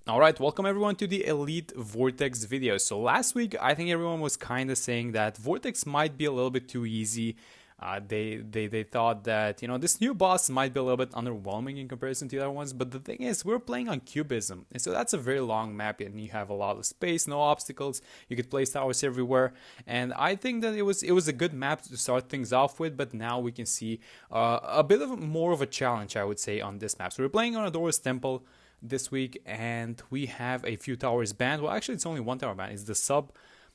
Alright, welcome everyone to the Elite Vortex video. So last week, I think everyone was kind of saying that Vortex might be a little bit too easy. They thought that, this new boss might be a little bit underwhelming in comparison to the other ones. But the thing is, we're playing on Cubism. And so that's a very long map and you have a lot of space, no obstacles. You could place towers everywhere. And I think that it was a good map to start things off with. But now we can see a bit of more of a challenge, I would say, on this map. So we're playing on Adora's Temple this week, and we have a few towers banned. Well, actually, it's only one tower banned. It's the sub.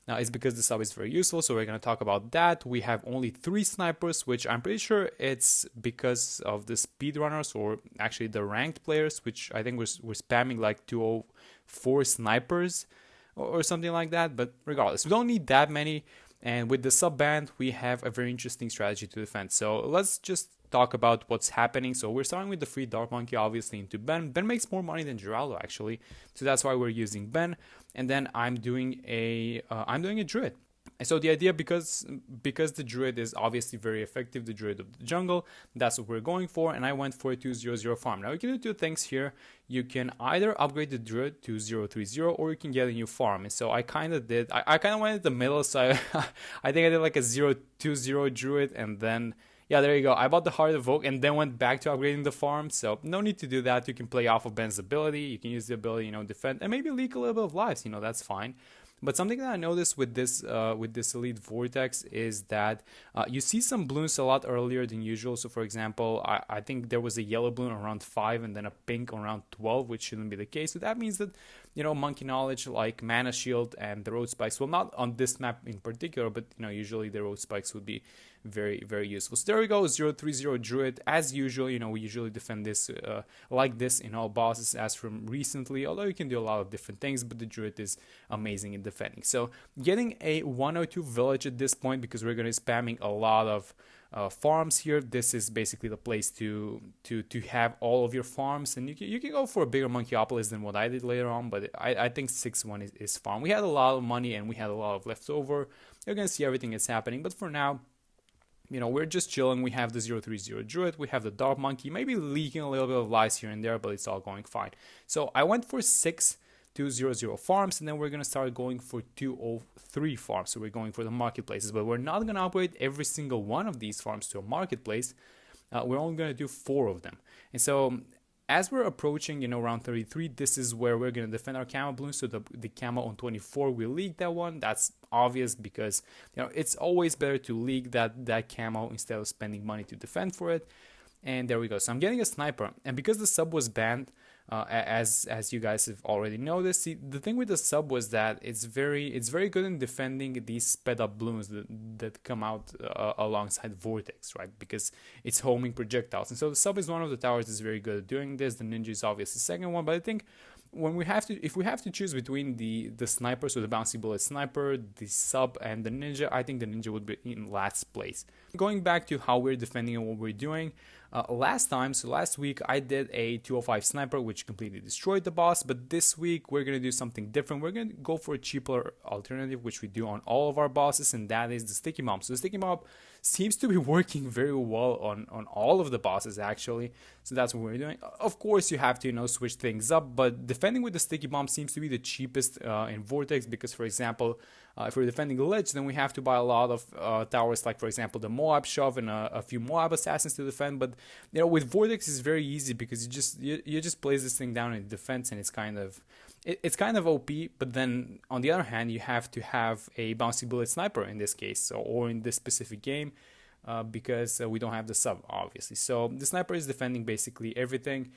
Now, it's because the sub is very useful, so we're going to talk about that. We have only 3 snipers, which I'm pretty sure it's because of the speedrunners, or actually the ranked players, which I think we're spamming like 204 snipers or something like that. But regardless, we don't need that many. And with the sub band, we have a very interesting strategy to defend. So let's just talk about what's happening. So we're starting with the free Dark Monkey, obviously, into Ben. Ben makes more money than Geraldo, actually, so that's why we're using Ben. And then I'm doing a Druid. And so the idea, because the Druid is obviously very effective, the Druid of the jungle, that's what we're going for. And I went for a 2/0/0 farm. Now you can do two things here. You can either upgrade the Druid to 0/3/0, or you can get a new farm. And so I kind of did. I kind of went in the middle. So I think I did like a 0/2/0 Druid, and then yeah, there you go. I bought the Heart of Oak and then went back to upgrading the farm. So no need to do that. You can play off of Ben's ability. You can use the ability, defend, and maybe leak a little bit of lives. That's fine. But something that I noticed with this Elite Vortex is that you see some balloons a lot earlier than usual. So for example, I think there was a yellow balloon around 5 and then a pink around 12, which shouldn't be the case. So that means that, Monkey Knowledge, like Mana Shield and the Road Spikes, well, not on this map in particular, but usually the Road Spikes would be very, very useful. So there we go, 0/3/0 Druid. As usual, we usually defend this like this in all bosses as from recently, although you can do a lot of different things, but the Druid is amazing in defending. So getting a 102 village at this point, because we're going to be spamming a lot of farms here. This is basically the place to have all of your farms, and you can go for a bigger Monkeyopolis than what I did later on, but I think 6-1 is fine. We had a lot of money and we had a lot of leftover. You're going to see everything that's happening, but for now, we're just chilling. We have the 0/3/0 Druid, we have the Dark Monkey, maybe leaking a little bit of lies here and there, but it's all going fine. So I went for 6 2/0/0 farms, and then we're going to start going for 203 farms. So we're going for the marketplaces, but we're not going to upgrade every single one of these farms to a marketplace. We're only going to do 4 of them. And so as we're approaching, round 33, this is where we're going to defend our camo balloons. So the camo on 24, we leak that one. That's obvious because, it's always better to leak that camo instead of spending money to defend for it. And there we go. So I'm getting a sniper. And because the sub was banned, as you guys have already noticed, the thing with the sub was that it's very good in defending these sped up balloons that come out alongside Vortex, right? Because it's homing projectiles. And so the sub is one of the towers that's very good at doing this. The ninja is obviously the second one, but I think if we have to choose between the sniper, so the bouncy bullet sniper, the sub, and the ninja, I think the ninja would be in last place. Going back to how we're defending and what we're doing, last week I did a 205 sniper, which completely destroyed the boss, but this week we're going to do something different. We're going to go for a cheaper alternative, which we do on all of our bosses, and that is the sticky bomb. So the sticky bomb seems to be working very well on all of the bosses, actually. So that's what we're doing. Of course, you have to switch things up, but defending with the sticky bomb seems to be the cheapest in Vortex, because for example, if we're defending the ledge, then we have to buy a lot of towers, like for example the Moab Shove and a few Moab Assassins to defend. But with Vortex it's very easy, because you just place this thing down in defense, and it's kind of OP. But then on the other hand, you have to have a bouncy bullet sniper in this case, or in this specific game, because we don't have the sub, obviously. So the sniper is defending basically everything.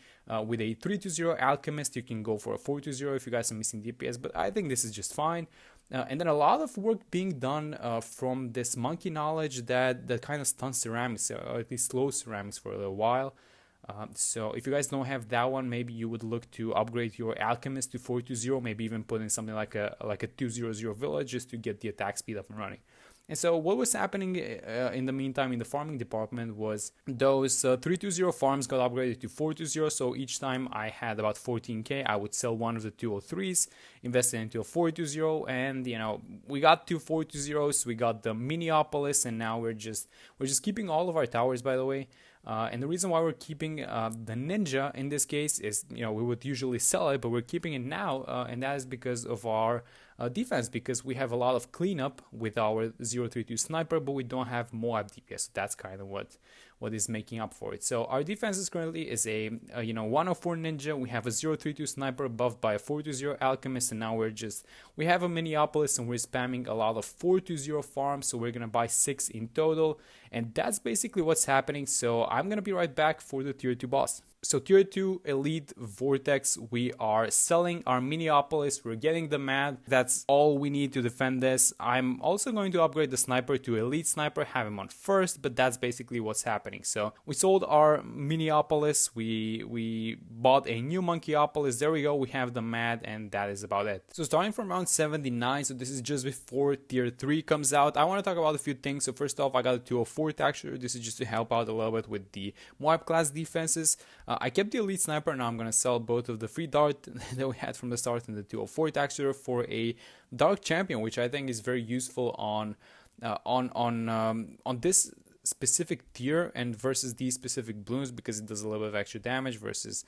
With a 3/2/0 alchemist, you can go for a 4/2/0 if you guys are missing DPS, but I think this is just fine. And then a lot of work being done from this monkey knowledge that kind of stuns ceramics, or at least slows ceramics for a little while. So if you guys don't have that one, maybe you would look to upgrade your alchemist to 4/2/0, maybe even put in something like a 2/0/0 village, just to get the attack speed up and running. And so what was happening in the meantime in the farming department was those 3/2/0 farms got upgraded to 4/2/0. So each time I had about 14k, I would sell one of the 203s, invest it into a 4/2/0, and we got 2 4/2/0s. We got the Minneapolis, and now we're just keeping all of our towers, by the way. And the reason why we're keeping the Ninja in this case is, we would usually sell it, but we're keeping it now, and that is because of our defense, because we have a lot of cleanup with our 032 sniper, but we don't have Moab DPS. So that's kind of what is making up for it. So our defense currently is a 104 Ninja. We have a 032 sniper buffed by a 420 alchemist, and now we have a Minneapolis, and we're spamming a lot of 420 farms, so we're gonna buy 6 in total, and that's basically what's happening. So I'm gonna be right back for the tier 2 boss. So tier 2 Elite Vortex, we are selling our Minneapolis, we're getting the MAD, that's all we need to defend this. I'm also going to upgrade the sniper to Elite Sniper, have him on first, but that's basically what's happening. So we sold our Minneapolis, we bought a new Monkeyopolis, there we go, we have the MAD, and that is about it. So starting from round 79, so this is just before tier 3 comes out, I want to talk about a few things. So first off, I got a 204 texture, this is just to help out a little bit with the Moab class defenses. I kept the Elite Sniper, now I'm going to sell both of the free dart that we had from the start and the 204 texture for a Dark Champion, which I think is very useful on this specific tier and versus these specific blooms, because it does a little bit of extra damage versus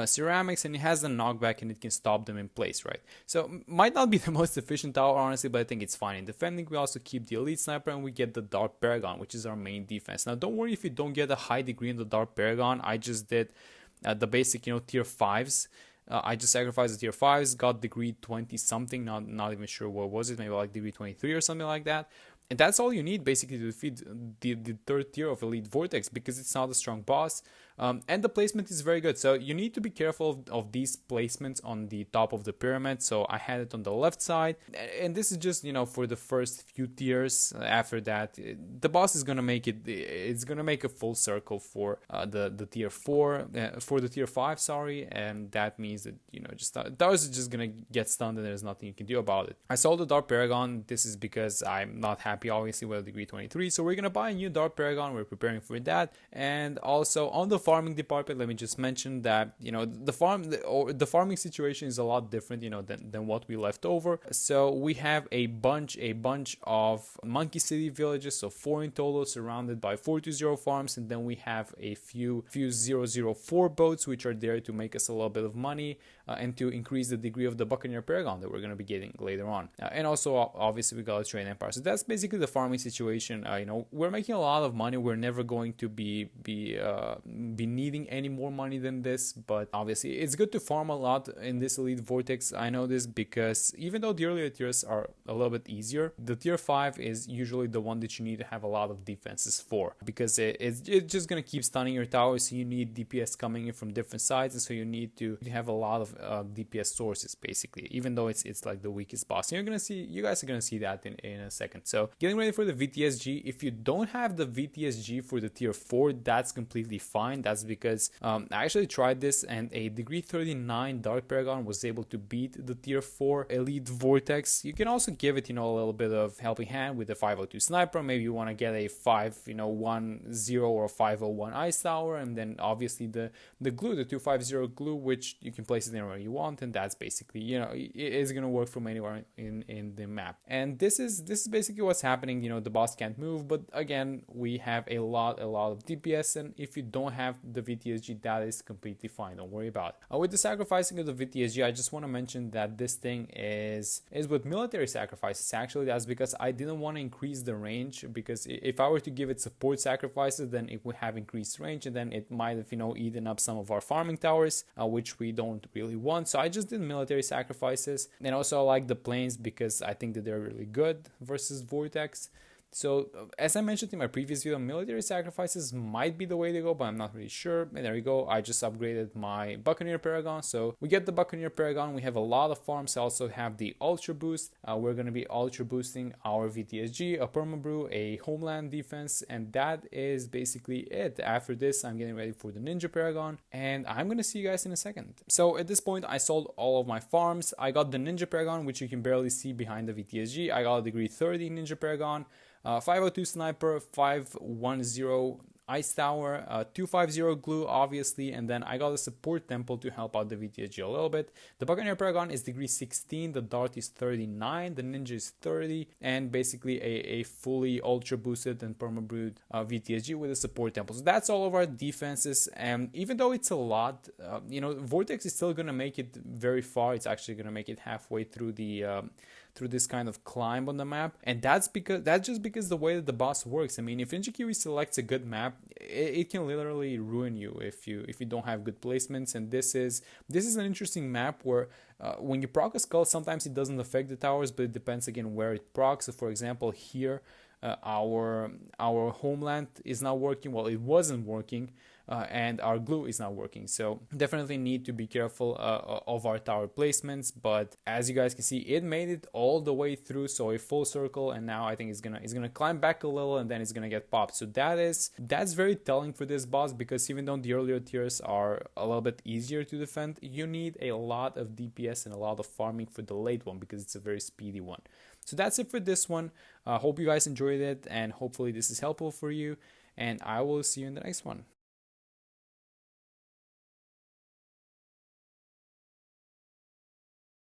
ceramics, and it has a knockback and it can stop them in place, right? So might not be the most efficient tower, honestly, but I think it's fine. In defending, we also keep the Elite Sniper and we get the Dark Paragon, which is our main defense. Now don't worry if you don't get a high degree in the Dark Paragon. I just did the basic tier 5s. I just sacrificed the tier 5s, got degree 20 something, not even sure what was it, maybe like degree 23 or something like that. And that's all you need basically to defeat the third tier of Elite Vortex, because it's not a strong boss. And the placement is very good. So you need to be careful of these placements on the top of the pyramid. So I had it on the left side. And this is just, for the first few tiers. After that, the boss is going to make it, it's going to make a full circle for the tier 4, for the tier 5, sorry. And that means that, just towers is just going to get stunned and there's nothing you can do about it. I sold the Dark Paragon. This is because I'm not happy, obviously, with degree 23. So we're going to buy a new Dark Paragon. We're preparing for that. And also on the farming department, let me just mention that the farming situation is a lot different than what we left over. So we have a bunch of Monkey City villages, so 4 in total, surrounded by 420 farms, and then we have a few 004 boats which are there to make us a little bit of money and to increase the degree of the Buccaneer Paragon that we're going to be getting later on. And also obviously we got a Trade Empire. So that's basically the farming situation. We're making a lot of money. We're never going to be needing any more money than this, but obviously it's good to farm a lot in this Elite Vortex. I know this because even though the earlier tiers are a little bit easier, the tier 5 is usually the one that you need to have a lot of defenses for, because it's just going to keep stunning your towers. So you need DPS coming in from different sides, and so you need to have a lot of DPS sources basically, even though it's like the weakest boss. And you guys are gonna see that in a second. So getting ready for the VTSG. If you don't have the VTSG for the tier 4, that's completely fine. That's because I actually tried this, and a degree 39 Dark Paragon was able to beat the tier 4 Elite Vortex. You can also give it a little bit of helping hand with the 502 sniper. Maybe you want to get a 510 or 501 ice tower, and then obviously the glue, the 250 glue, which you can place it anywhere you want, and that's basically it's gonna work from anywhere in the map. And this is basically what's happening. The boss can't move, but again, we have a lot of DPS, and if you don't have the VTSG, that is completely fine. Don't worry about it. With the sacrificing of the VTSG, I just want to mention that this thing is with military sacrifices. Actually, that's because I didn't want to increase the range, because if I were to give it support sacrifices, then it would have increased range, and then it might have eaten up some of our farming towers, which we don't really want. So I just did military sacrifices. And also I like the planes because I think that they're really good versus Vortex. So as I mentioned in my previous video, military sacrifices might be the way to go, but I'm not really sure. And there you go, I just upgraded my Buccaneer Paragon. So we get the Buccaneer Paragon, we have a lot of farms. I also have the Ultra Boost. We're going to be Ultra Boosting our VTSG, a Permabrew, a Homeland Defense, and that is basically it. After this, I'm getting ready for the Ninja Paragon, and I'm going to see you guys in a second. So at this point, I sold all of my farms. I got the Ninja Paragon, which you can barely see behind the VTSG. I got a degree 30 Ninja Paragon. 502 sniper, 510 ice tower, 250 glue obviously, and then I got a support temple to help out the VTSG a little bit. The Buccaneer Paragon is degree 16, the Dart is 39, the Ninja is 30, and basically a fully ultra boosted and perma-brewed VTSG with a support temple. So that's all of our defenses, and even though it's a lot, Vortex is still gonna make it very far. It's actually gonna make it halfway through the through this kind of climb on the map, and that's just because the way that the boss works. I mean, if Injikiri selects a good map, it can literally ruin you if you don't have good placements. And this is an interesting map where when you proc a skull, sometimes it doesn't affect the towers, but it depends again where it procs. So for example, here our homeland is not working. Well, it wasn't working. And our glue is not working, so definitely need to be careful of our tower placements. But as you guys can see, it made it all the way through, so a full circle, and now I think it's gonna climb back a little, and then it's gonna get popped. So that's very telling for this boss, because even though the earlier tiers are a little bit easier to defend, you need a lot of DPS and a lot of farming for the late one, because it's a very speedy one. So that's it for this one. Hope you guys enjoyed it, and hopefully this is helpful for you, and I will see you in the next one.